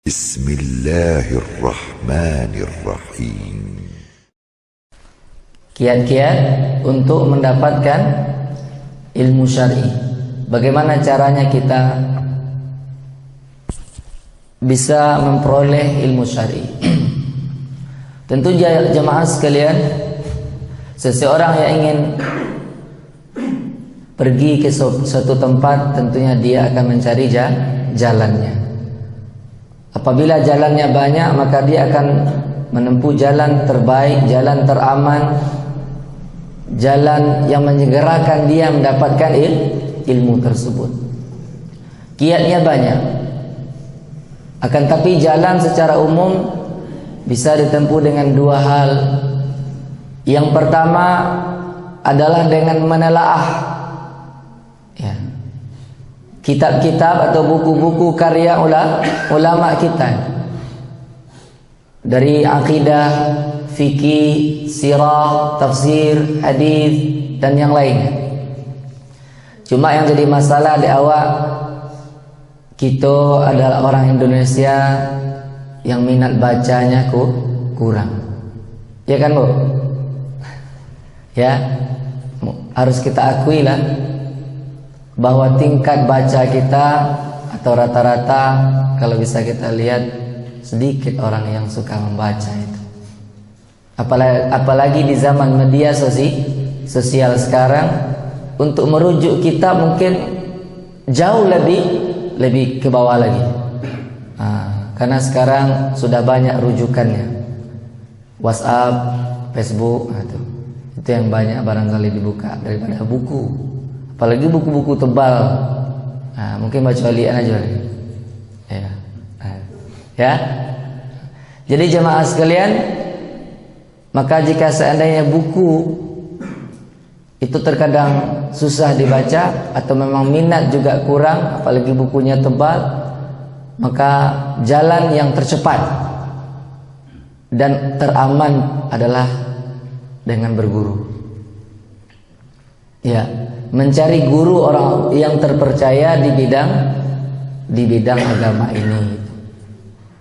Bismillahirrahmanirrahim. Kiat-kiat untuk mendapatkan ilmu syar'i. Bagaimana caranya kita bisa memperoleh ilmu syar'i? Tentu jemaah sekalian, seseorang yang ingin pergi ke suatu tempat, tentunya dia akan mencari jalannya. Apabila jalannya banyak, maka dia akan menempuh jalan terbaik, jalan teraman, jalan yang menyegerakan dia mendapatkan ilmu tersebut. Kiatnya banyak. Akan tapi jalan secara umum bisa ditempuh dengan dua hal. Yang pertama adalah dengan menelaah kitab-kitab atau buku-buku karya ulama kita dari akidah, fikih, sirah, tafsir, hadis dan yang lainnya. Cuma yang jadi masalah di awal, kita adalah orang Indonesia yang minat bacanya kurang. Ya kan, Bu? Ya, harus kita akui lah bahwa tingkat baca kita atau rata-rata kalau bisa kita lihat sedikit orang yang suka membaca itu. Apalagi di zaman media sosial sekarang, untuk merujuk kita mungkin jauh lebih ke bawah lagi. Karena sekarang sudah banyak rujukannya, WhatsApp, Facebook, itu yang banyak barangkali dibuka daripada buku. Apalagi buku-buku tebal. Mungkin baca lian aja. Ya. Jadi jemaah sekalian, maka jika seandainya buku itu terkadang susah dibaca atau memang minat juga kurang, apalagi bukunya tebal, maka jalan yang tercepat dan teraman adalah dengan berguru. Ya, mencari guru orang yang terpercaya di bidang agama ini.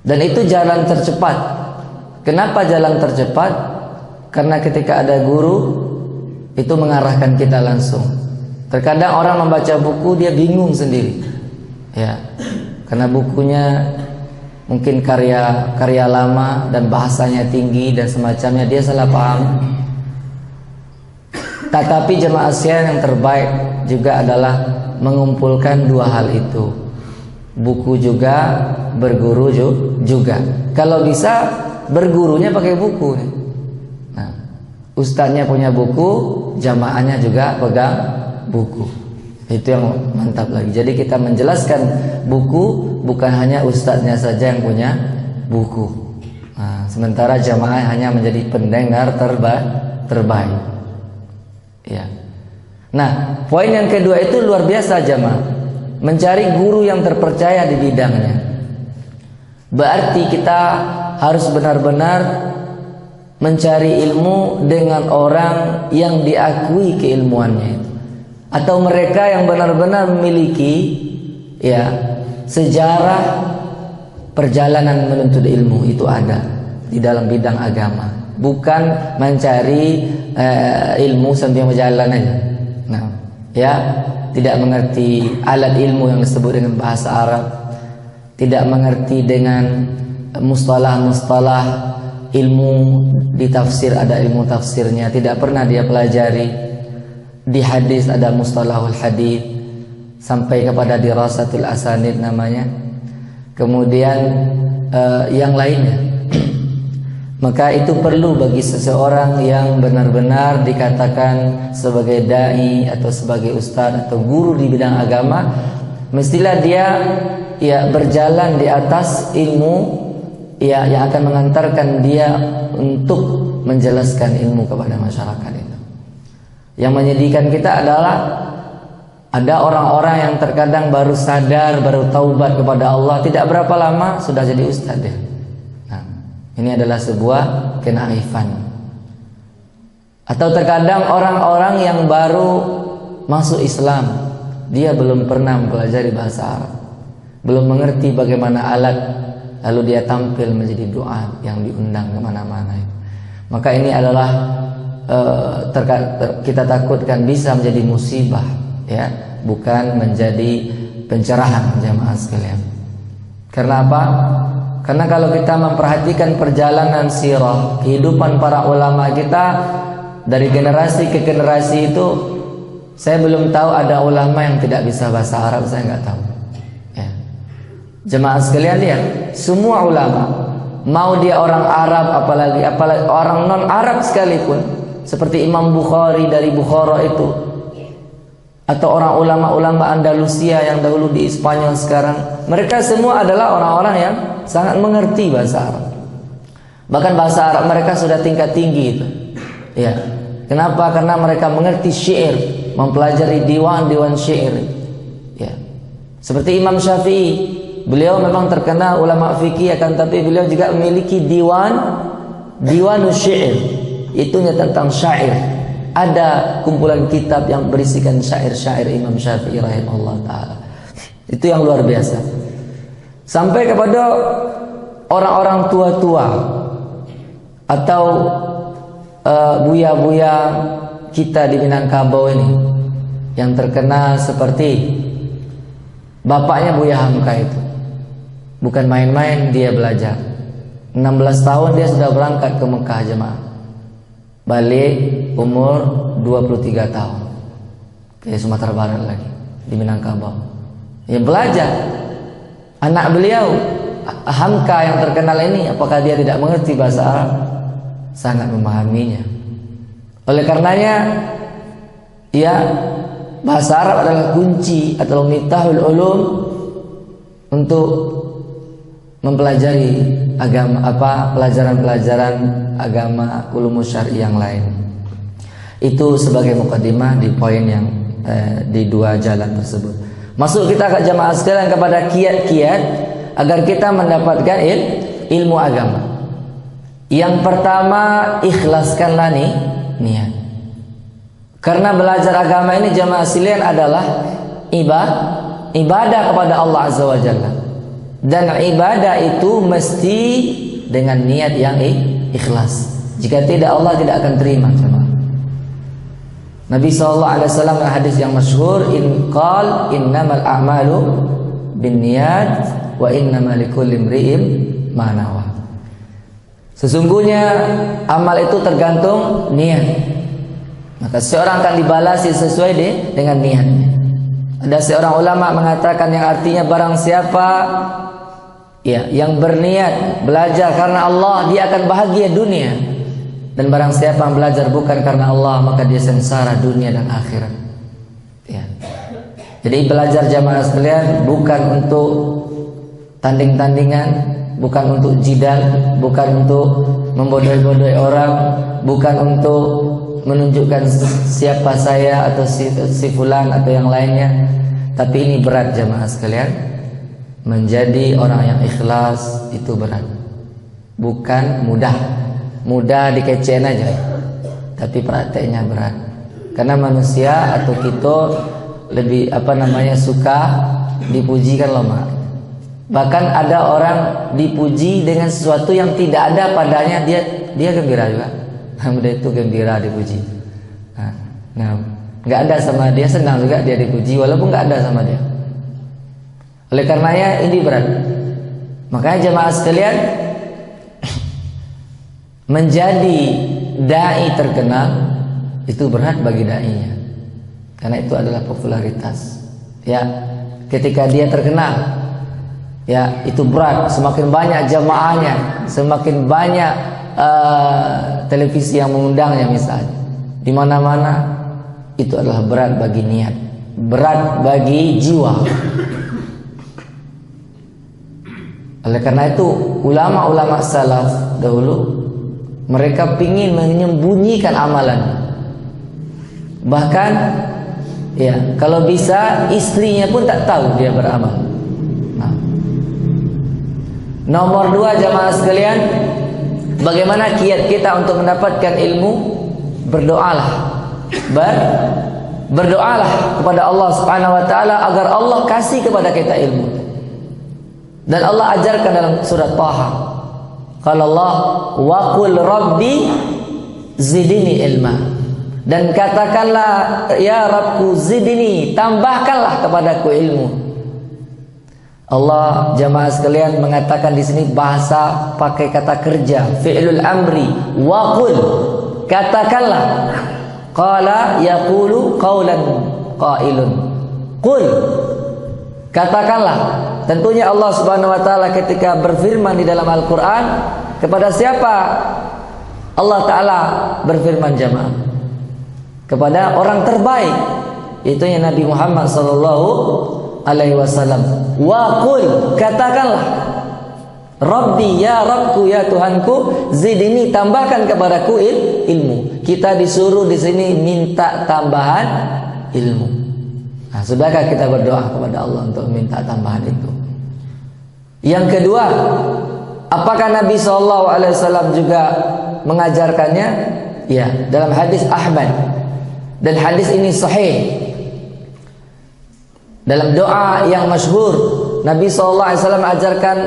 Dan itu jalan tercepat. Kenapa jalan tercepat? Karena ketika ada guru itu mengarahkan kita langsung. Terkadang orang membaca buku dia bingung sendiri. Ya. Karena bukunya mungkin karya lama dan bahasanya tinggi dan semacamnya, dia salah paham. Tetapi jemaah sekalian, yang terbaik juga adalah mengumpulkan dua hal itu. Buku juga, berguru juga. Kalau bisa bergurunya pakai buku. Nah, ustadznya punya buku, jamaahnya juga pegang buku. Itu yang mantap lagi. Jadi kita menjelaskan buku, bukan hanya ustadznya saja yang punya buku. Nah, sementara jamaah hanya menjadi pendengar terbaik. Ya. Nah, poin yang kedua itu luar biasa jemaah. Mencari guru yang terpercaya di bidangnya. Berarti kita harus benar-benar mencari ilmu dengan orang yang diakui keilmuannya, atau mereka yang benar-benar memiliki sejarah perjalanan menuntut ilmu itu ada di dalam bidang agama. Bukan mencari ilmu sambil berjalan aja. Nah, tidak mengerti alat ilmu yang disebut dengan bahasa Arab, tidak mengerti dengan mustalah-mustalah ilmu di tafsir, ada ilmu tafsirnya, tidak pernah dia pelajari. Di hadis ada mustalahul hadis sampai kepada dirasatul asanid namanya. Kemudian yang lainnya. Maka itu perlu bagi seseorang yang benar-benar dikatakan sebagai dai atau sebagai ustadz atau guru di bidang agama, mestilah dia berjalan di atas ilmu yang akan mengantarkan dia untuk menjelaskan ilmu kepada masyarakat itu. Yang menyedihkan kita adalah ada orang-orang yang terkadang baru sadar, baru taubat kepada Allah, tidak berapa lama sudah jadi ustadz ya. Ini adalah sebuah kenaifan. Atau terkadang orang-orang yang baru masuk Islam, dia belum pernah mempelajari bahasa Arab, belum mengerti bagaimana alat lalu dia tampil menjadi doa yang diundang kemana-mana. Maka ini adalah kita takutkan bisa menjadi musibah, ya, bukan menjadi pencerahan jamaah sekalian. Karena apa? Karena kalau kita memperhatikan perjalanan sirah kehidupan para ulama kita dari generasi ke generasi itu, saya belum tahu ada ulama yang tidak bisa bahasa Arab, saya nggak tahu. Ya. Jemaah sekalian lihat, semua ulama, mau dia orang Arab apalagi orang non Arab sekalipun, seperti Imam Bukhari dari Bukhara itu, atau orang ulama-ulama Andalusia yang dahulu di Spanyol sekarang, mereka semua adalah orang-orang yang sangat mengerti bahasa Arab. Bahkan bahasa Arab mereka sudah tingkat tinggi itu. Ya. Kenapa? Karena mereka mengerti syair, mempelajari diwan syair. Ya. Seperti Imam Syafi'i, beliau memang terkenal ulama fikih, akan tapi beliau juga memiliki diwan syair. Itunya tentang syair. Ada kumpulan kitab yang berisikan syair-syair Imam Syafi'i rahimahullah ta'ala. Itu yang luar biasa. Sampai kepada orang-orang tua-tua atau buya-buya kita di Minangkabau ini yang terkenal seperti bapaknya Buya Hamka itu. Bukan main-main dia belajar. 16 tahun dia sudah berangkat ke Mekah jemaah. Balik umur 23 tahun ke Sumatera Barat lagi, di Minangkabau. Ya belajar. Anak beliau Hamka yang terkenal ini, apakah dia tidak mengerti bahasa Arab? Sangat memahaminya. Oleh karenanya, ya, bahasa Arab adalah kunci atau miftahul ulum untuk mempelajari agama, pelajaran-pelajaran agama ulumus syar'i yang lain. Itu sebagai mukadimah di poin yang di dua jalan tersebut. Masuk kita ke jamaah sekalian kepada kiat-kiat agar kita mendapatkan ilmu agama. Yang pertama, ikhlaskanlah niat. Karena belajar agama ini jamaah sekalian adalah ibadah kepada Allah Azza wa Jalla. Dan ibadah itu mesti dengan niat yang ikhlas. Jika tidak, Allah tidak akan terima jemaah. Nabi SAW hadis yang masyhur, innamal a'malu binniyat wa innamal likulli imri'in ma nawa. Sesungguhnya amal itu tergantung niat. Maka seorang akan dibalasi sesuai dengan niatnya. Ada seorang ulama mengatakan yang artinya barang siapa yang berniat belajar karena Allah, dia akan bahagia dunia. Dan barang siapa yang belajar bukan karena Allah, maka dia sengsara dunia dan akhirat. Ya. Jadi belajar jamaah sekalian bukan untuk tanding-tandingan, bukan untuk jidal, bukan untuk membodohi-bodohi orang, bukan untuk menunjukkan siapa saya atau si fulan atau yang lainnya. Tapi ini berat jamaah sekalian. Menjadi orang yang ikhlas itu berat. Bukan mudah. Mudah dikecewain aja, tapi prakteknya berat. Karena manusia atau kita lebih suka dipuji kan lama. Bahkan ada orang dipuji dengan sesuatu yang tidak ada padanya, dia gembira juga. Dia itu gembira dipuji. Nah, nggak ada sama dia, senang juga dia dipuji walaupun nggak ada sama dia. Oleh karenanya ini berat. Makanya jemaah sekalian, menjadi dai terkenal itu berat bagi dainya, karena itu adalah popularitas. Ya, ketika dia terkenal, ya itu berat. Semakin banyak jamaahnya, semakin banyak televisi yang mengundangnya misalnya, di mana-mana, itu adalah berat bagi niat, berat bagi jiwa. Oleh karena itu ulama-ulama salaf dahulu mereka ingin menyembunyikan amalan. Bahkan ya, kalau bisa istrinya pun tak tahu dia beramal. Nomor 2 jamaah sekalian, bagaimana kiat kita untuk mendapatkan ilmu? Berdoalah. Berdoalah kepada Allah Subhanahu wa taala agar Allah kasih kepada kita ilmu. Dan Allah ajarkan dalam surat Taha, qala Allah wa qul rabbi zidni ilma. Dan katakanlah, ya Rabbku zidni, tambahkanlah kepadaku ilmu. Allah, jamaah sekalian, mengatakan di sini bahasa pakai kata kerja, fi'lul amri, wa qul, katakanlah. Qala yaqulu qaulan qailun. Qul, katakanlah. Tentunya Allah Subhanahu wa taala ketika berfirman di dalam Al-Qur'an, kepada siapa Allah taala berfirman jamaah? Kepada orang terbaik, yaitu Nabi Muhammad sallallahu alaihi wasallam. Wa qul, katakanlah, Rabbi, ya Rabbku, ya Tuhanku, zidni, tambahkan kepadaku ilmu. Kita disuruh di sini minta tambahan ilmu. Nah, sudahkah kita berdoa kepada Allah untuk minta tambahan itu? Yang kedua, apakah Nabi SAW juga mengajarkannya? Ya, dalam hadis Ahmad, dan hadis ini sahih. Dalam doa yang masyhur, Nabi SAW ajarkan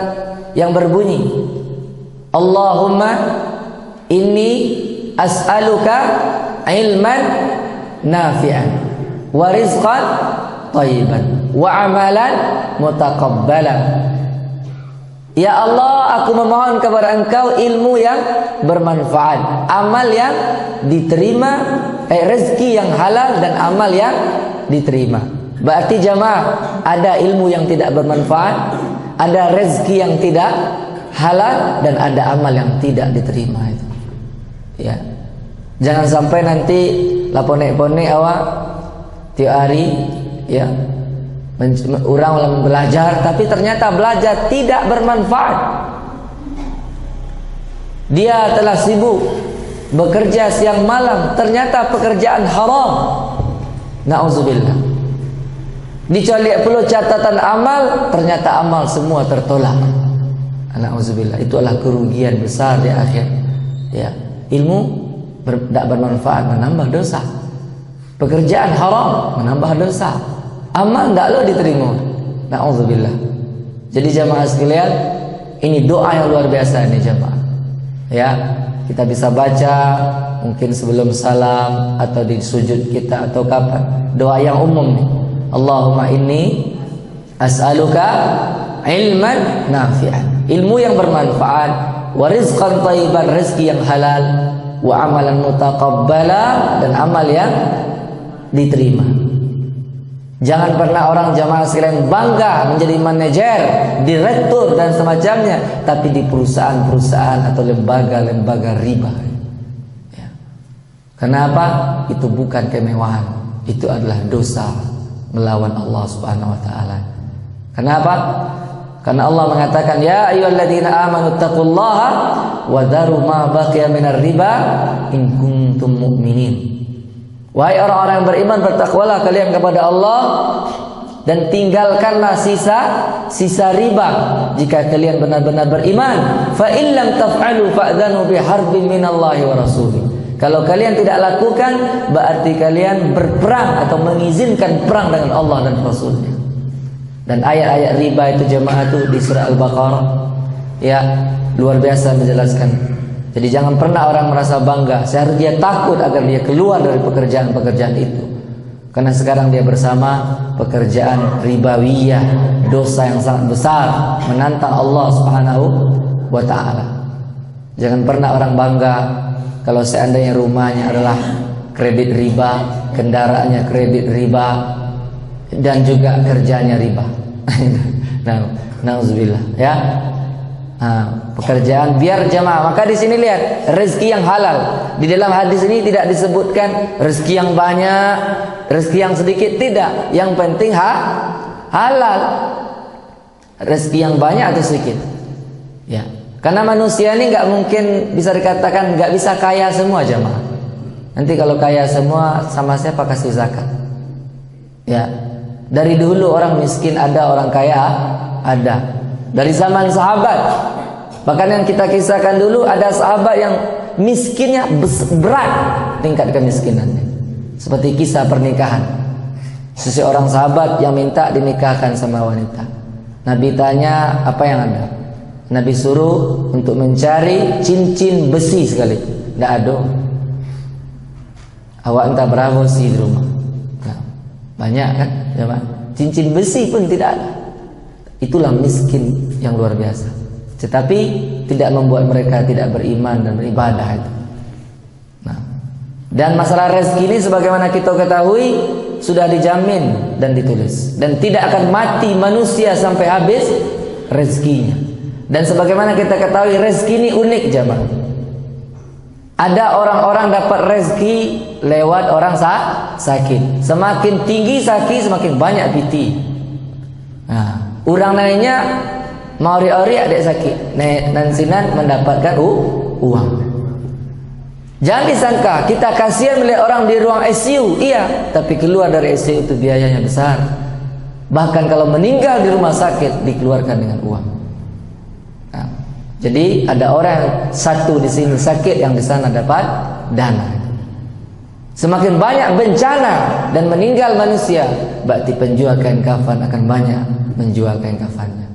yang berbunyi, Allahumma inni as'aluka ilman nafi'an wa rizqan thayyiban wa amalan mutaqabbalan. Ya Allah, aku memohon kepada Engkau ilmu yang bermanfaat, amal yang diterima, rezeki yang halal dan amal yang diterima. Berarti jamaah, ada ilmu yang tidak bermanfaat, ada rezeki yang tidak halal, dan ada amal yang tidak diterima itu. Ya. Jangan sampai nanti lapone-pone awak tiap hari ya orang belajar tapi ternyata belajar tidak bermanfaat. Dia telah sibuk bekerja siang malam, ternyata pekerjaan haram. Nauzubillah. Dicari perlu catatan amal, ternyata amal semua tertolak. Nauzubillah. Itu adalah kerugian besar di akhir. Ya, ilmu tidak bermanfaat, menambah dosa. Pekerjaan haram, menambah dosa. Amal tidak lo diterima. Nauzubillah. Jadi jamaah sekalian, ini doa yang luar biasa ini jamaah. Ya, kita bisa baca mungkin sebelum salam atau di sujud kita atau kapan. Doa yang umum nih. Allahumma inni as'aluka ilman nafi'an, ilmu yang bermanfaat, wa rizqan thayyiban, rezeki yang halal, wa amalan mutaqabbala, dan amal yang diterima. Jangan pernah orang jamaah sekalian bangga menjadi manajer, direktur dan semacamnya, tapi di perusahaan-perusahaan atau lembaga-lembaga riba. Ya. Kenapa? Itu bukan kemewahan, itu adalah dosa melawan Allah Subhanahu wa taala. Kenapa? Karena Allah mengatakan, ya ayyuhalladzina amanu taqullaha wa dharu ma baqiya minar riba in kuntum mu'minin. Wahai orang-orang yang beriman, bertakwalah kalian kepada Allah dan tinggalkanlah sisa riba jika kalian benar-benar beriman. Fa in lam taf'alu fa'dhanu biharbin minallahi wa rasulih. Kalau kalian tidak lakukan, berarti kalian berperang atau mengizinkan perang dengan Allah dan Rasulnya. Dan ayat-ayat riba itu jemaah itu di surah Al-Baqarah, ya, luar biasa menjelaskan. Jadi jangan pernah orang merasa bangga, seharusnya dia takut agar dia keluar dari pekerjaan-pekerjaan itu. Karena sekarang dia bersama pekerjaan ribawiyah, dosa yang sangat besar, menantang Allah Subhanahu wa taala. Jangan pernah orang bangga kalau seandainya rumahnya adalah kredit riba, kendaraannya kredit riba, dan juga kerjanya riba. Nah, nauzubillah, ya. Nah, pekerjaan biar jamaah. Maka di sini lihat rezeki yang halal. Di dalam hadis ini tidak disebutkan rezeki yang banyak, rezeki yang sedikit, tidak. Yang penting halal. Rezeki yang banyak atau sedikit. Ya. Karena manusia ini nggak mungkin bisa dikatakan nggak bisa kaya semua jamaah. Nanti kalau kaya semua sama siapa kasih zakat? Ya. Dari dulu orang miskin ada, orang kaya ada. Dari zaman sahabat, bahkan yang kita kisahkan dulu, ada sahabat yang miskinnya berat tingkat kemiskinannya. Seperti kisah pernikahan, seseorang sahabat yang minta dinikahkan sama wanita. Nabi tanya, apa yang ada? Nabi suruh untuk mencari cincin besi sekali. Tidak ada. Awak entah berapa sih di rumah? Nah, banyak kan? Jemaah. Cincin besi pun tidak ada. Itulah miskin yang luar biasa. Tetapi tidak membuat mereka tidak beriman dan beribadah itu. Nah, dan masalah rezeki ini sebagaimana kita ketahui sudah dijamin dan ditulis, dan tidak akan mati manusia sampai habis rezekinya. Dan sebagaimana kita ketahui rezeki ini unik jemaah. Ada orang-orang dapat rezeki lewat orang sakit. Semakin tinggi sakit semakin banyak piti. Nah, orang lainnya mau ori adik sakit, nansinan mendapatkan uang. Jangan disangka kita kasihan melihat orang di ruang ICU, iya, tapi keluar dari ICU itu biayanya besar. Bahkan kalau meninggal di rumah sakit dikeluarkan dengan uang. Nah, jadi ada orang satu di sini sakit, yang di sana dapat dana. Semakin banyak bencana dan meninggal manusia, berarti penjual kain kafan akan banyak menjual kain kafannya.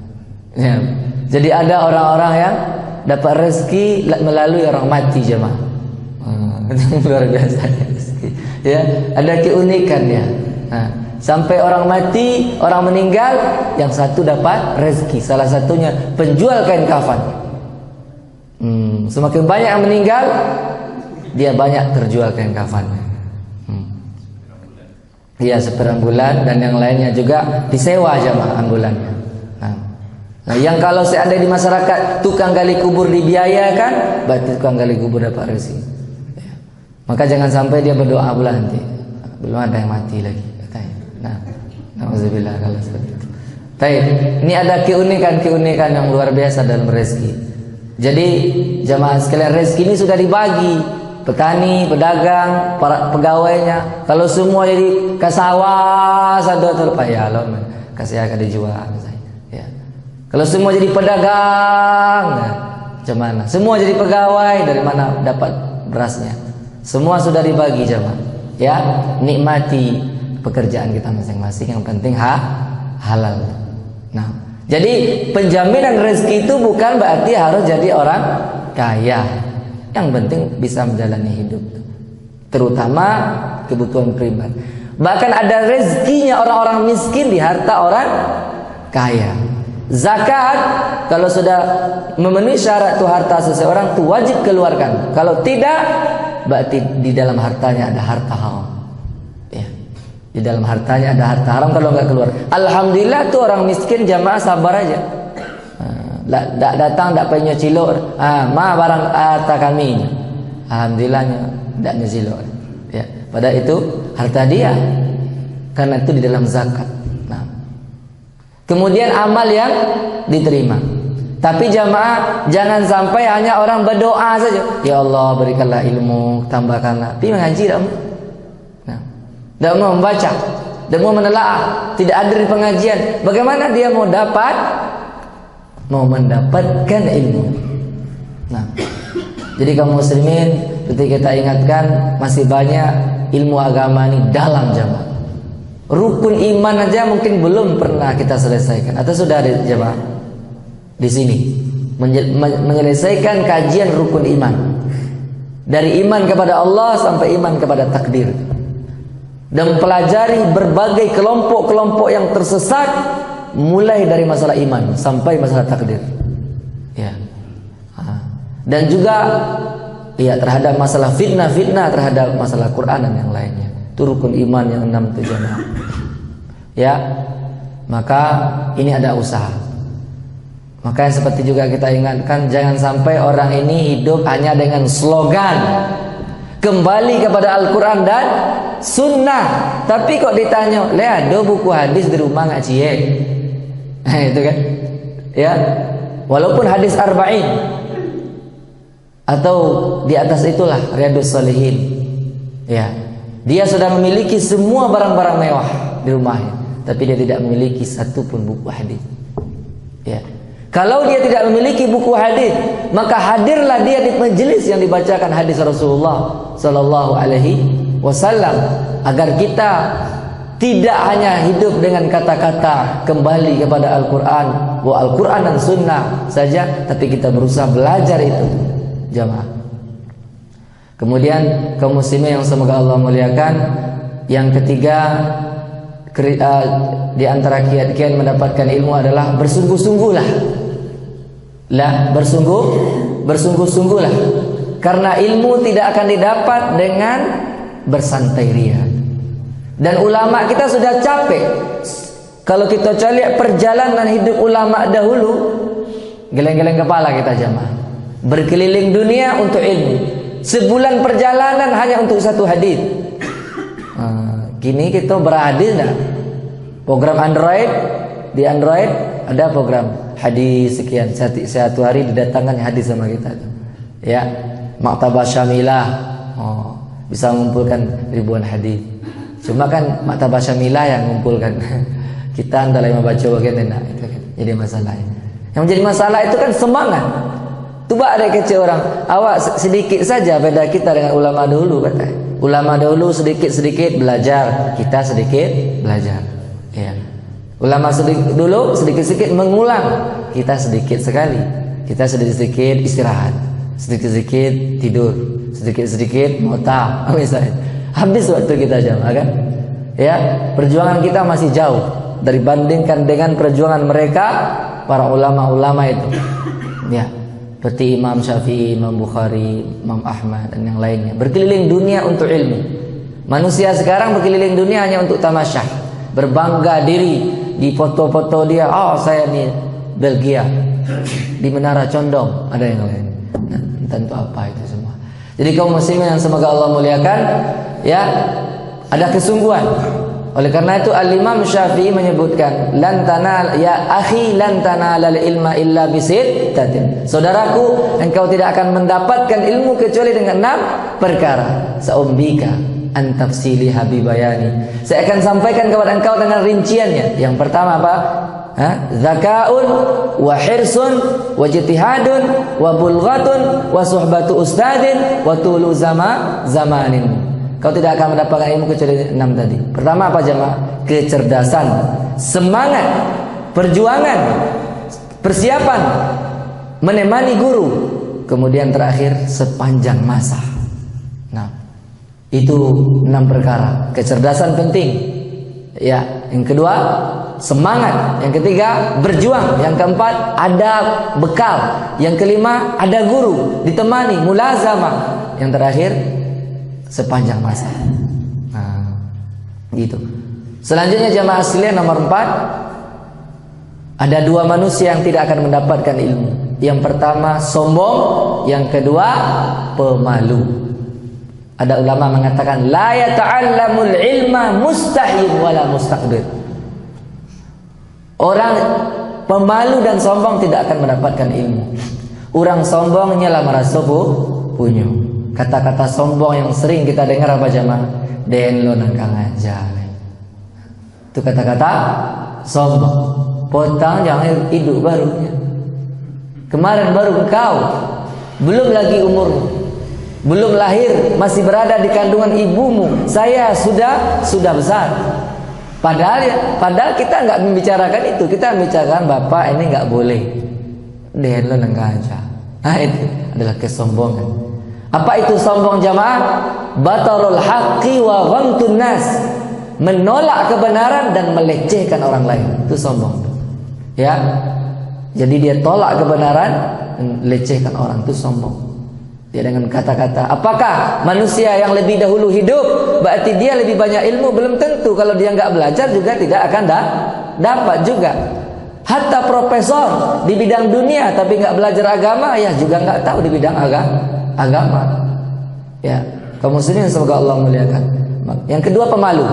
Ya. Jadi ada orang-orang yang dapat rezeki melalui orang mati jemaah. Luar biasa ya, ada keunikan ya. Nah, sampai orang mati, orang meninggal, yang satu dapat rezeki, salah satunya penjual kain kafan. Semakin banyak yang meninggal, dia banyak terjual kain kafannya. Dia seperambulan, dan yang lainnya juga disewa jamaah ambulannya. Nah, yang kalau seandainya di masyarakat tukang gali kubur dibiayakan, berarti tukang gali kubur dapat rezeki. Maka jangan sampai dia berdoa pula nanti, belum ada yang mati lagi katanya. Nah, nauzubillah kalau seperti itu. Baik, ini ada keunikan yang luar biasa dalam rezeki. Jadi jamaah sekalian, rezeki ini sudah dibagi. Petani, pedagang, para pegawainya. Kalau semua jadi kasawah satu terpayah loh, kasih akan dijual ya. Kalau semua jadi pedagang, nah, macam mana? Semua jadi pegawai, dari mana dapat berasnya? Semua sudah dibagi jemaah. Ya, nikmati pekerjaan kita masing-masing, yang penting halal. Nah, jadi penjaminan rezeki itu bukan berarti harus jadi orang kaya. Yang penting bisa menjalani hidup, terutama kebutuhan pribadi. Bahkan ada rezekinya orang-orang miskin di harta orang kaya. Zakat kalau sudah memenuhi syarat tuh harta seseorang tuh wajib keluarkan. Kalau tidak, berarti di dalam hartanya ada harta haram. Ya. Di dalam hartanya ada harta haram kalau nggak keluar. Alhamdulillah tuh orang miskin jamaah sabar aja. Tak datang, tak punya cilok. Ma barang harta kami. Alhamdulillahnya tak nyilok. Ya. Padahal itu harta dia. Karena itu di dalam zakat. Nah. Kemudian amal yang diterima. Tapi jamaah jangan sampai hanya orang berdoa saja. Ya Allah berikanlah ilmu, tambahkanlah. Tapi mengaji tak mau. Nah, tak mau membaca, tak mau menelaah, tidak ada di pengajian. Bagaimana dia mau mendapatkan ilmu? Nah, jadi kaum muslimin, seperti kita ingatkan, masih banyak ilmu agama ini dalam jamaah. Rukun iman aja mungkin belum pernah kita selesaikan, atau sudah ada jamaah di sini menyelesaikan kajian rukun iman, dari iman kepada Allah sampai iman kepada takdir, dan pelajari berbagai kelompok-kelompok yang tersesat, mulai dari masalah iman sampai masalah takdir. Ya. Dan juga ya terhadap masalah fitnah terhadap masalah Quran dan yang lainnya. Itu rukun iman yang 6 itu jamaah. Ya. Maka ini ada usaha. Maka yang seperti juga kita ingatkan, jangan sampai orang ini hidup hanya dengan slogan kembali kepada Al-Quran dan Sunnah, tapi kok ditanya, "Le ada buku hadis di rumah nggak cie?" Itu kan, ya, walaupun hadis arba'in atau di atas itulah Riyadhus Shalihin, ya, dia sudah memiliki semua barang-barang mewah di rumahnya, tapi dia tidak memiliki satu pun buku hadis. Ya. Kalau dia tidak memiliki buku hadis, maka hadirlah dia di majelis yang dibacakan hadis Rasulullah Sallallahu Alaihi Wasallam, agar kita tidak hanya hidup dengan kata-kata kembali kepada Al-Quran, Al-Quran dan Sunnah saja, tapi kita berusaha belajar itu, jamaah. Kemudian kaum muslimin yang semoga Allah muliakan, yang ketiga di antara kiat-kiat mendapatkan ilmu adalah bersungguh-sungguhlah. Bersungguh-sungguhlah. Karena ilmu tidak akan didapat dengan bersantai ria. Dan ulama kita sudah capek. Kalau kita lihat perjalanan hidup ulama dahulu, geleng-geleng kepala kita jamaah. Berkeliling dunia untuk ilmu. Sebulan perjalanan hanya untuk satu hadis. Gini kita berhadis dah. Program Android, di Android ada program hadis sekian, satu hari didatangkan hadis sama kita. Ya, Maktabah Syamilah, bisa mengumpulkan ribuan hadis. Cuma kan Maktabah Syamilah yang mengumpulkan. Kita anda yang membaca bagian enak itu kan. Jadi masalahnya. Yang menjadi masalah itu kan semangat. Coba ada kecil orang, awak sedikit saja beda kita dengan ulama dahulu kata. Ulama dahulu sedikit-sedikit belajar, kita sedikit belajar. Ya. Ulama dulu sedikit-sedikit mengulang, kita sedikit sekali. Kita sedikit-sedikit istirahat, sedikit-sedikit tidur, sedikit-sedikit mota, misalnya. Habis waktu kita jamaah kan? Ya, perjuangan kita masih jauh dibandingkan dengan perjuangan mereka para ulama-ulama itu. Ya. Seperti Imam Syafi'i, Imam Bukhari, Imam Ahmad dan yang lainnya. Berkeliling dunia untuk ilmu. Manusia sekarang berkeliling dunia hanya untuk tamasyah. Berbangga diri di foto-foto dia. Oh saya nih Belgia. Di Menara Condong. Ada yang lain. Nah, tentu apa itu semua. Jadi kaum muslimin yang semoga Allah muliakan, ya, ada kesungguhan. Oleh karena itu Al-Imam Syafi'i menyebutkan, lan tanal ya akhi lan tanalal ilma illa bisittatin. Saudaraku, engkau tidak akan mendapatkan ilmu kecuali dengan 6 perkara. Saumbika an tafsili habibayani. Saya akan sampaikan kepada engkau dengan rinciannya. Yang pertama apa? Zakaun wa hirsun wa jitihadun wa bulghatun wa suhbatu ustadin wa tulu zamanin. Kau tidak akan mendapatkan ilmu kecuali 6 tadi. Pertama apa jemaah? Kecerdasan, semangat, perjuangan, persiapan, menemani guru. Kemudian terakhir sepanjang masa. Nah, itu 6 perkara. Kecerdasan penting. Ya, yang kedua semangat, yang ketiga berjuang, yang keempat ada bekal, yang kelima ada guru, ditemani mulazamah, yang terakhir sepanjang masa. Nah, gitu. Selanjutnya jamaah sekalian nomor 4, ada 2 manusia yang tidak akan mendapatkan ilmu. Yang pertama sombong, yang kedua pemalu. Ada ulama mengatakan la yata'allamul ilma mustahil wala mustakbir. Orang pemalu dan sombong tidak akan mendapatkan ilmu. Orang sombongnya lah merasa punya. Kata-kata sombong yang sering kita dengar apa jamaah? Den lo nangkang aja. Itu kata-kata sombong. Potang jangan hidup baru. Kemarin baru engkau, belum lagi umurmu, belum lahir, masih berada di kandungan ibumu. Saya sudah besar. Padahal kita nggak membicarakan itu. Kita membicarakan bapak ini nggak boleh. Den lo nangkang aja. Nah itu adalah kesombongan. Apa itu sombong jamaah? Batarul haqqi wa ghamtun nas. Menolak kebenaran dan melecehkan orang lain. Itu sombong. Ya. Jadi dia tolak kebenaran dan lecehkan orang, itu sombong. Dia dengan kata-kata, apakah manusia yang lebih dahulu hidup berarti dia lebih banyak ilmu? Belum tentu. Kalau dia nggak belajar juga tidak akan dapat juga. Hatta profesor di bidang dunia tapi nggak belajar agama, ya juga nggak tahu di bidang agama. Ya, kaum muslimin semoga Allah muliakan. Yang kedua pemalu.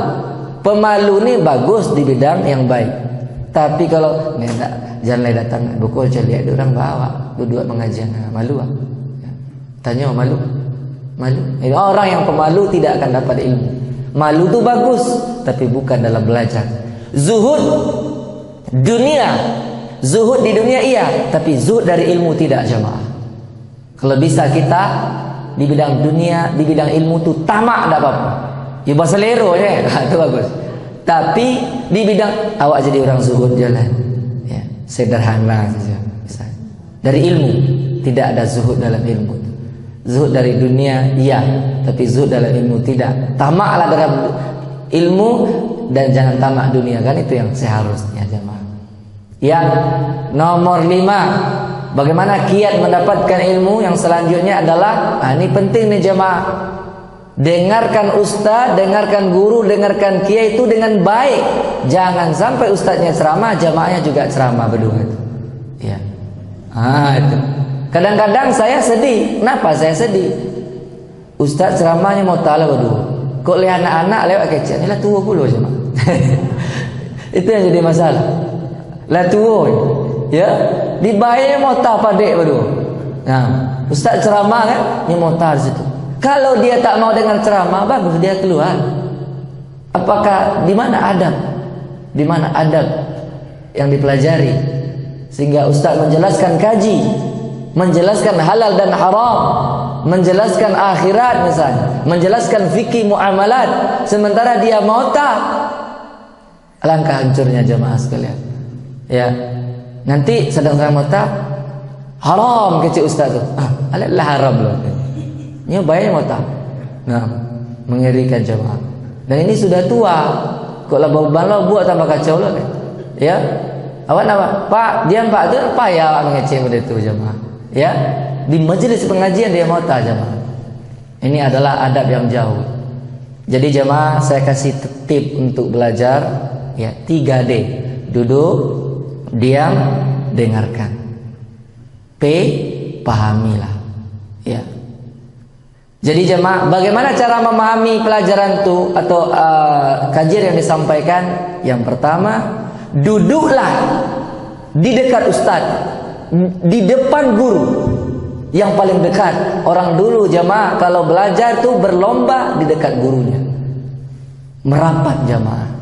Pemalu ini bagus di bidang yang baik. Tapi kalau jangan datang buku aja lihat orang bawa berdua pengajian, malu ah. Ya. Tanya malu. Orang yang pemalu tidak akan dapat ilmu. Malu itu bagus, tapi bukan dalam belajar. Zuhud di dunia iya, tapi zuhud dari ilmu tidak jamaah. Kalau bisa kita di bidang dunia, di bidang ilmu itu tamak, tidak apa-apa. Ya bahasa lero ya, itu bagus. Tapi di bidang awak jadi orang zuhud jalan, ya, sederhana saja. Misalnya. Dari ilmu tidak ada zuhud dalam ilmu. Zuhud dari dunia iya, tapi zuhud dalam ilmu tidak. Tamaklah dalam ilmu dan jangan tamak dunia, kan itu yang seharusnya jemaah. Yang nomor 5, bagaimana kiat mendapatkan ilmu? Yang selanjutnya adalah, ini penting nih jemaah. Dengarkan ustaz, dengarkan guru, dengarkan kiai itu dengan baik. Jangan sampai ustaznya ceramah, jamaahnya juga ceramah berdua itu. Ya. Itu. Kadang-kadang saya sedih. Kenapa saya sedih? Ustaz ceramahnya mau ta'ala berdua. Kok lihat anak-anak lewat kecil, inilah tua pula jemaah. Itu yang jadi masalah. Lah tua. Ya, dibayar mau tak padek berdua. Nah, ustaz ceramah kan, dia mau tak di situ. Kalau dia tak mau dengar ceramah, bagus dia keluar. Apakah di mana adab? Di mana adab yang dipelajari? Sehingga ustaz menjelaskan kaji, menjelaskan halal dan haram, menjelaskan akhirat misalnya, menjelaskan fikih muamalat, sementara dia mau tak. Alangkah hancurnya jemaah sekalian. Ya. Nanti sedang-sedang mau tak, haram kecil ustaz tu. Alah haram loh. Ini bayar mata. Nah, mengerikan jemaah. Dan ini sudah tua. Kok lah bau buat tambah kacau lah kan. Ya. Awak nama, Pak, diam Pak tu apa ya awak mengecek pada itu jemaah. Ya. Di majelis pengajian dia mau tak jemaah. Ini adalah adab yang jauh. Jadi jemaah saya kasih tip untuk belajar ya 3D. Duduk, diam, dengarkan. P, pahamilah. Ya. Jadi jemaah, bagaimana cara memahami pelajaran itu atau kajian yang disampaikan? Yang pertama, duduklah di dekat ustaz, di depan guru yang paling dekat. Orang dulu jemaah kalau belajar tuh berlomba di dekat gurunya, merapat jemaah.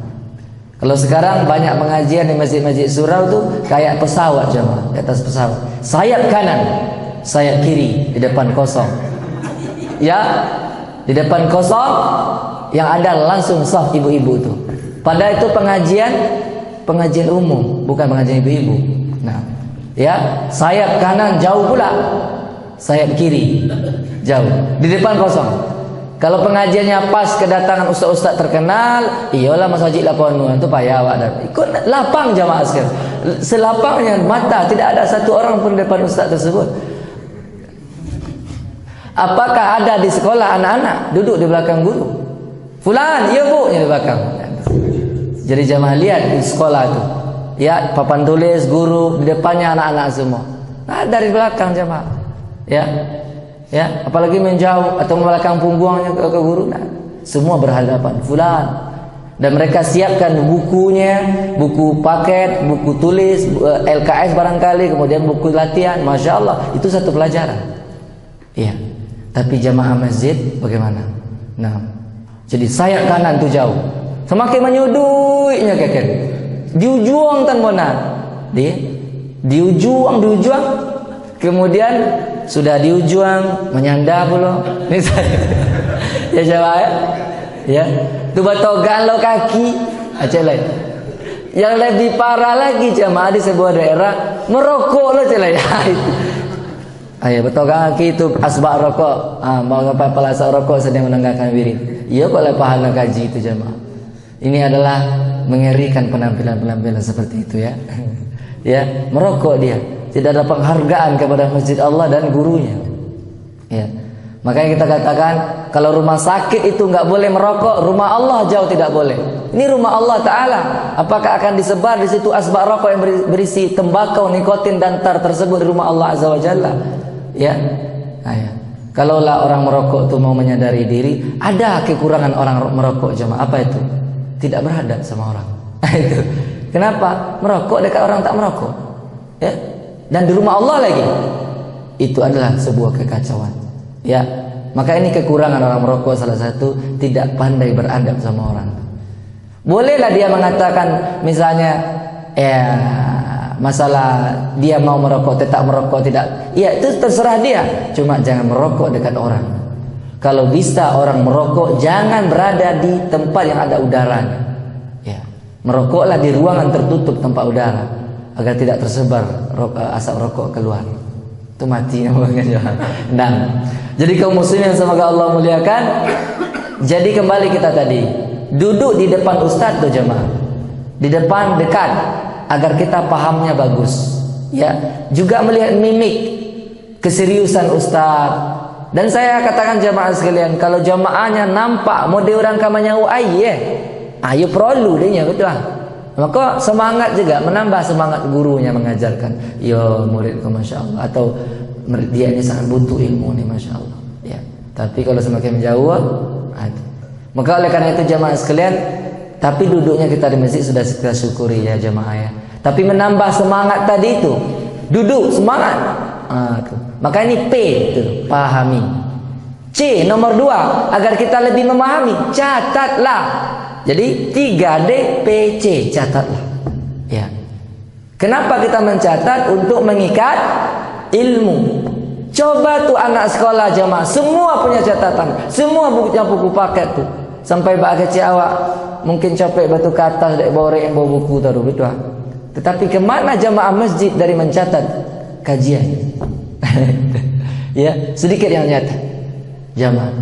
Kalau sekarang banyak pengajian di masjid-masjid surau tuh kayak pesawat jemaah, di atas pesawat. Sayap kanan, sayap kiri, di depan kosong. Ya, di depan kosong, yang ada langsung saf ibu-ibu itu. Padahal itu pengajian umum, bukan pengajian ibu-ibu. Nah, ya, sayap kanan jauh pula, sayap kiri jauh, di depan kosong. Kalau pengajiannya pas kedatangan ustaz-ustaz terkenal, iyalah masjid lapanu itu payah awak dan ikut lapang jamaah sekalian. Selapangnya mata, tidak ada satu orang pun di depan ustaz tersebut. Apakah ada di sekolah anak-anak duduk di belakang guru? Fulan, iya bu, di belakang. Jadi jamaah lihat di sekolah itu, ya papan tulis guru di depannya anak-anak semua. Nah, dari belakang jamaah, ya, apalagi menjauh atau belakang punggungnya ke guru. Nah, semua berhadapan. Fulan, dan mereka siapkan bukunya, buku paket, buku tulis, LKS barangkali, kemudian buku latihan. Masya Allah, itu satu pelajaran. Iya. Tapi jamaah masjid bagaimana? Nah, jadi sayap kanan tu jauh. Semakin menyudutnya keken. Di ujung tan bona. Di ujung. Kemudian sudah di ujung menyandar pula. Ni saya. Ya jamaah ya. Tu batogan lo kaki. Acak lain. Yang lebih parah lagi jamaah di sebuah daerah merokok lo celai. Ayah betul kaki itu asbak rokok. Mau ngapain pelasa rokok sedang menenggakkan wirid. Iya kok lah pahala kaji itu jemaah. Ini adalah mengerikan penampilan-penampilan seperti itu ya. Ya, merokok dia. Tidak ada penghargaan kepada masjid Allah dan gurunya. Ya. Makanya kita katakan kalau rumah sakit itu nggak boleh merokok, rumah Allah jauh tidak boleh. Ini rumah Allah Ta'ala. Apakah akan disebar di situ asbak rokok yang berisi tembakau, nikotin dan tar tersebut di rumah Allah Azza wa Jalla? Ya, kalaulah orang merokok itu mau menyadari diri, ada kekurangan orang merokok jemaah. Apa itu? Tidak beradab sama orang. Itu. Kenapa? Merokok dekat orang tak merokok. Ya, dan di rumah Allah lagi. Itu adalah sebuah kekacauan. Ya, maka ini kekurangan orang merokok salah satu, tidak pandai beradab sama orang. Bolehlah dia mengatakan misalnya, masalah dia mau merokok, tetap merokok, tidak. Ya, itu terserah dia. Cuma jangan merokok dekat orang. Kalau bisa orang merokok, jangan berada di tempat yang ada udaranya. Ya. Merokoklah di ruangan tertutup tanpa udara agar tidak tersebar asap rokok keluar. Itu mati namanya. Nah, jadi kaum muslimin semoga Allah muliakan. Jadi kembali kita tadi, duduk di depan ustadz tuh jemaah, di depan dekat agar kita pahamnya bagus. Ya, juga melihat mimik keseriusan ustadz. Dan saya katakan jemaah sekalian, kalau jemaahnya nampak mode orang kamanya ayo perlu dia betul lah. Maka semangat juga, menambah semangat gurunya mengajarkan. Ya muridku masya Allah, atau dia ini sangat butuh ilmu nih masya Allah. Ya. Tapi kalau semakin menjauh, maka oleh karena itu jemaah sekalian, tapi duduknya kita di masjid sudah kita syukuri ya jemaah ya. Tapi menambah semangat tadi itu, duduk semangat. Tuh. Maka ini P tuh, pahami. C nomor 2, agar kita lebih memahami, catatlah. Jadi 3D PC, catatlah. Ya. Kenapa kita mencatat? Untuk mengikat ilmu. Coba tuh anak sekolah jamaah, semua punya catatan, semua buku paket tuh. Sampai bak kecil awak mungkin capek batu ke atas dek bawa rek bawa buku taruh betul. Tetapi kemana jamaah masjid dari mencatat kajian? Ya, sedikit yang nyata. Jamaah.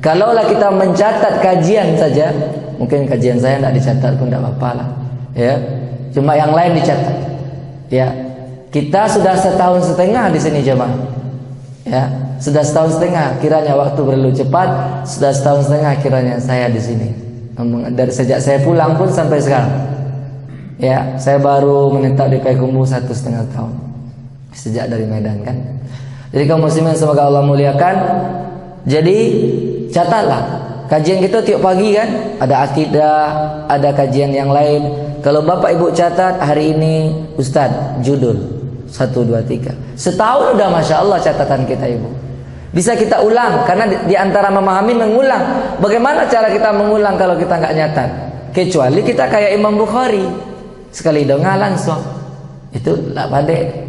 Kalaulah kita mencatat kajian saja, mungkin kajian saya tidak dicatat pun tidak apa-apa lah. Ya, cuma yang lain dicatat. Ya, kita sudah 1,5 tahun di sini jemaah. Ya, sudah 1,5 tahun. Kiranya waktu berlalu cepat. Sudah 1,5 tahun kiranya saya di sini. Dari sejak saya pulang pun sampai sekarang. Ya, saya baru menetap di Payakumbuh 1,5 tahun. Sejak dari Medan kan. Jadi kaum muslimin semoga Allah muliakan. Jadi catatlah. Kajian kita tiap pagi kan, ada akidah, ada kajian yang lain. Kalau bapak ibu catat hari ini Ustadz judul 1, 2, 3. Setahun udah masya Allah catatan kita ibu. Bisa kita ulang karena di antara memahami mengulang. Bagaimana cara kita mengulang kalau kita nggak nyatat? Kecuali kita kayak Imam Bukhari, sekali dengar langsung. Itu lah pandai.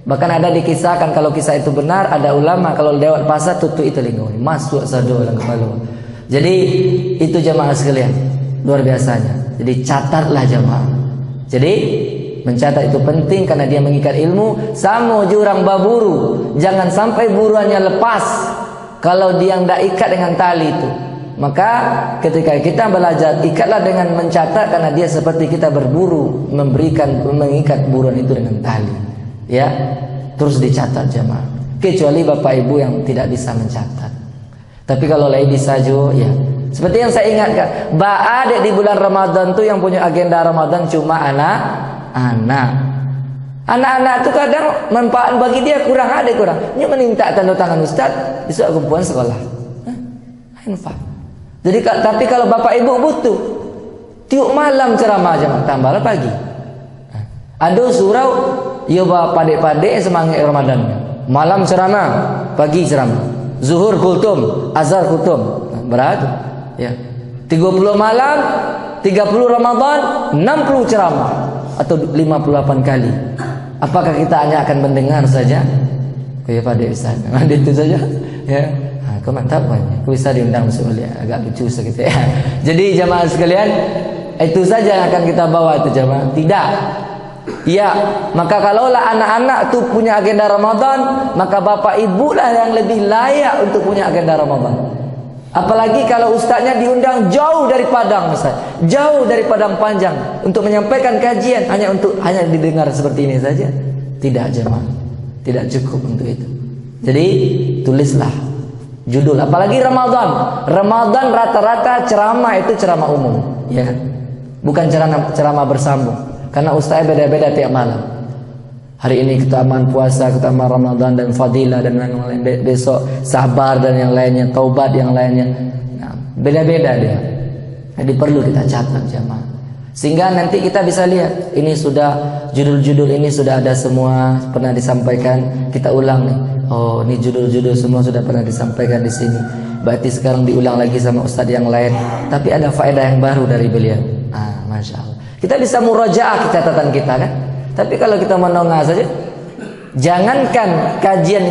Bahkan ada dikisahkan kalau kisah itu benar, ada ulama kalau lewat pasar tutup itu lingkungan masuk sado dalam kepala. Jadi itu jamaah sekalian, luar biasanya. Jadi catatlah jamaah. Jadi mencatat itu penting karena dia mengikat ilmu. Sama jurang baburu, jangan sampai buruannya lepas kalau dia tidak ikat dengan tali itu. Maka ketika kita belajar, ikatlah dengan mencatat karena dia seperti kita berburu, mengikat buruan itu dengan tali. Ya, terus dicatat jamaah. Kecuali bapak ibu yang tidak bisa mencatat. Tapi kalau lain bisa juga, ya. Seperti yang saya ingatkan, di bulan Ramadan tuh yang punya agenda Ramadan cuma anak-anak. Anak-anak itu kadang manfaat bagi dia kurang. Ini meminta tanda tangan Ustaz, besok kumpulan sekolah. Manfaat. Jadi tapi kalau bapak ibu butuh, tiap malam ceramah jamaah, tambahlah pagi. Ada surau, yo padek-padek semangat Ramadan. Malam ceramah, pagi ceramah. Zuhur kultum, azhar kultum. Berat ya. 30 malam, 30 Ramadan, 60 ceramah atau 58 kali. Apakah kita hanya akan mendengar saja? Kayak pada Ustaz. Itu saja. Ya. Kau mantap kan? Kau bisa diundang masuk mulia. Agak lucu segitu ya. Jadi jamaah sekalian, itu saja yang akan kita bawa itu jamaah. Tidak. Ya, maka kalaulah anak-anak tuh punya agenda Ramadan, maka bapak ibu lah yang lebih layak untuk punya agenda Ramadan. Apalagi kalau ustaznya diundang jauh dari Padang, Ustaz, jauh dari Padang Panjang untuk menyampaikan kajian hanya didengar seperti ini saja. Tidak jemaah, tidak cukup untuk itu. Jadi tulislah judul. Apalagi Ramadan rata-rata ceramah itu ceramah umum, ya, bukan ceramah bersambung. Karena ustaz beda-beda tiap malam. Hari ini keutamaan puasa, keutamaan Ramadan dan fadilah dan lain-lain. Besok sabar dan yang lainnya, taubat yang lainnya. Nah, beda-beda dia. Jadi perlu kita catat jemaah. Sehingga nanti kita bisa lihat, ini sudah judul-judul ini sudah ada semua pernah disampaikan. Kita ulang nih. Oh, ini judul-judul semua sudah pernah disampaikan di sini. Berarti sekarang diulang lagi sama ustaz yang lain. Tapi ada faedah yang baru dari beliau. Masya Allah. Kita bisa murajaah catatan kita kan. Tapi kalau kita menongah saja, jangankan kajian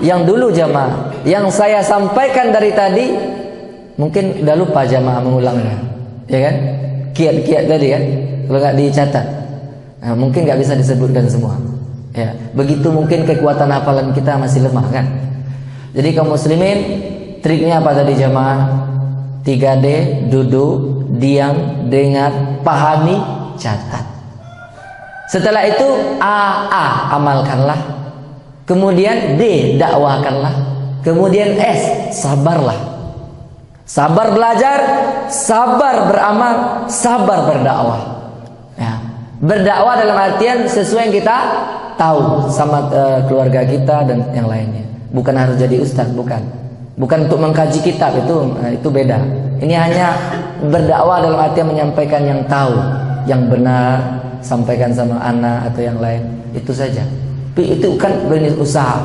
yang dulu jamaah, yang saya sampaikan dari tadi, mungkin udah lupa jamaah mengulangnya, ya kan? Kiat-kiat tadi kan. kalau nggak dicatat. Nah, mungkin nggak bisa disebutkan semua. Ya, begitu mungkin kekuatan hafalan kita masih lemah kan. Jadi kaum muslimin, triknya apa tadi jamaah? 3D, duduk, diam, dengar, pahami, catat. Setelah itu amalkanlah. Kemudian D, dakwahkanlah. Kemudian S, sabarlah. Sabar belajar, sabar beramal, sabar berdakwah. Ya. Berdakwah dalam artian sesuai yang kita tahu sama keluarga kita dan yang lainnya. Bukan harus jadi ustaz, bukan. Bukan untuk mengkaji kitab, itu beda. Ini hanya berdakwah dalam artian menyampaikan yang tahu, yang benar, sampaikan sama anak atau yang lain. Itu saja. Tapi itu kan benih usaha.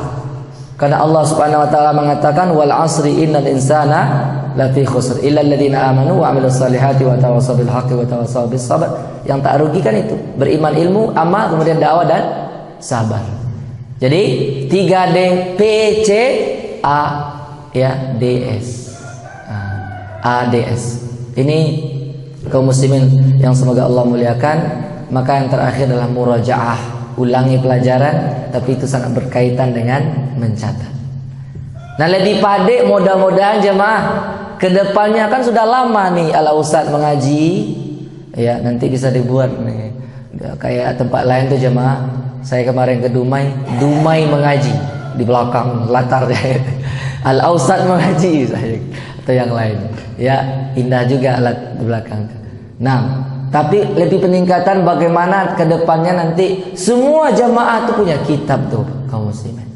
Karena Allah Subhanahu wa taala mengatakan wal 'asri innal insana lafi khusr illa alladziina aamanu wa 'amilus salihati wa tawassaw bil haqqi wa tawassaw bis sabr. Yang tak rugi kan itu, beriman, ilmu, amal, kemudian dakwah dan sabar. Jadi 3D PC A ya DS. ADS. Ini kaum muslimin yang semoga Allah muliakan. Maka yang terakhir adalah murajaah, ulangi pelajaran, tapi itu sangat berkaitan dengan mencatat. Nah, lebih pade mudah-mudahan jemaah kedepannya kan sudah lama nih ala ustaz mengaji, ya nanti bisa dibuat nih kayak tempat lain tuh jemaah. Saya kemarin ke Dumai mengaji di belakang latarnya al ustaz mengaji saya atau yang lain, ya indah juga alat di belakang. Nah, tapi lebih peningkatan bagaimana kedepannya nanti semua jamaah tuh punya kitab tuh kaum muslimin.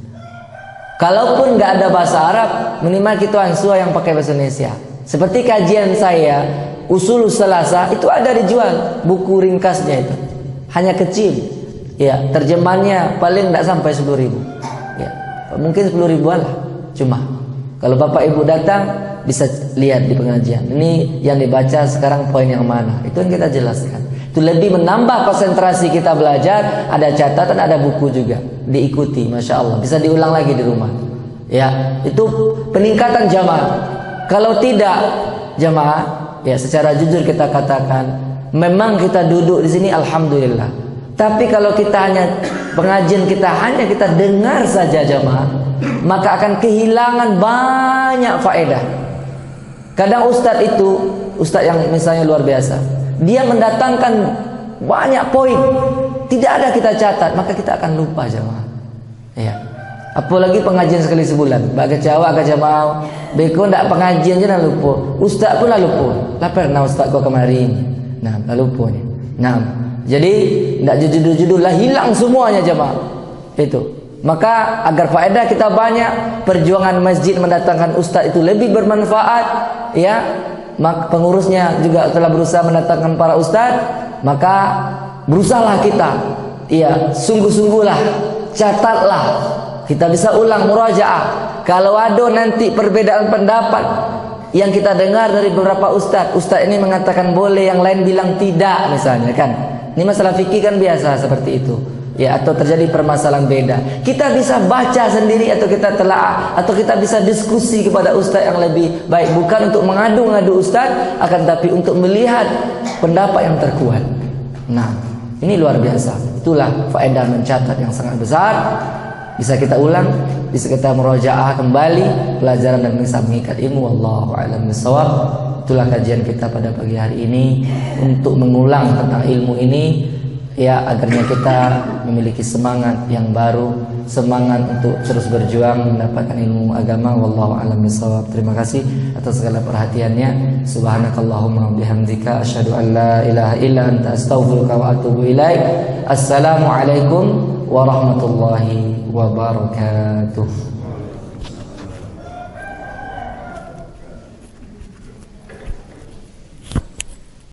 Kalaupun nggak ada bahasa Arab, minimal kita ansua yang pakai bahasa Indonesia. Seperti kajian saya Usul Salasa itu ada dijual buku ringkasnya itu, hanya kecil, ya terjemahannya paling nggak sampai 10.000, ya mungkin 10.000-an lah. Cuma kalau bapak ibu datang bisa lihat di pengajian. Ini yang dibaca sekarang poin yang mana? Itu yang kita jelaskan. Itu lebih menambah konsentrasi kita belajar. Ada catatan, ada buku juga. Diikuti, masya Allah. Bisa diulang lagi di rumah. Ya, itu peningkatan jamaah. Kalau tidak jamaah, ya secara jujur kita katakan, memang kita duduk di sini, alhamdulillah. Tapi kalau kita hanya pengajian kita dengar saja jamaah, maka akan kehilangan banyak faedah. Kadang ustadz yang misalnya luar biasa, dia mendatangkan banyak poin, tidak ada kita catat, maka kita akan lupa jamaah. Ya. Apalagi pengajian sekali sebulan, baga Jawa, baga jamaah, beko ndak pengajian aja lupa, ustadz pun lupa. Lah pernah ustadz kau kemarin, nah lupa nih. Nah, jadi ndak judul-judul lah hilang semuanya jamaah. Itu. Maka agar faedah kita banyak, perjuangan masjid mendatangkan ustadz itu lebih bermanfaat, ya. Maka pengurusnya juga telah berusaha mendatangkan para ustadz, maka berusahalah kita, ya, sungguh-sungguhlah, catatlah. Kita bisa ulang murajaah. Kalau ada nanti perbedaan pendapat yang kita dengar dari beberapa ustadz ini mengatakan boleh, yang lain bilang tidak, misalnya kan. Ini masalah fikih kan biasa seperti itu. Ya, atau terjadi permasalahan beda, kita bisa baca sendiri atau kita telaah atau kita bisa diskusi kepada ustaz yang lebih baik, bukan untuk mengadu-ngadu ustaz, akan tapi untuk melihat pendapat yang terkuat. Nah, ini luar biasa. Itulah faedah mencatat yang sangat besar. Bisa kita ulang, bisa kita murojaah kembali pelajaran dan bisa mengikat ilmu. Wallahu a'lam bishawab. Itulah kajian kita pada pagi hari ini untuk mengulang tentang ilmu ini, ya, agarnya kita memiliki semangat yang baru, semangat untuk terus berjuang mendapatkan ilmu agama. Wallahu a'lam bishawab. Terima kasih atas segala perhatiannya. Subhanakallahumma bihamdika asyhadu an la ilaha illa anta astaghfiruka wa atubu ilaik. Assalamualaikum warahmatullahi wabarakatuh.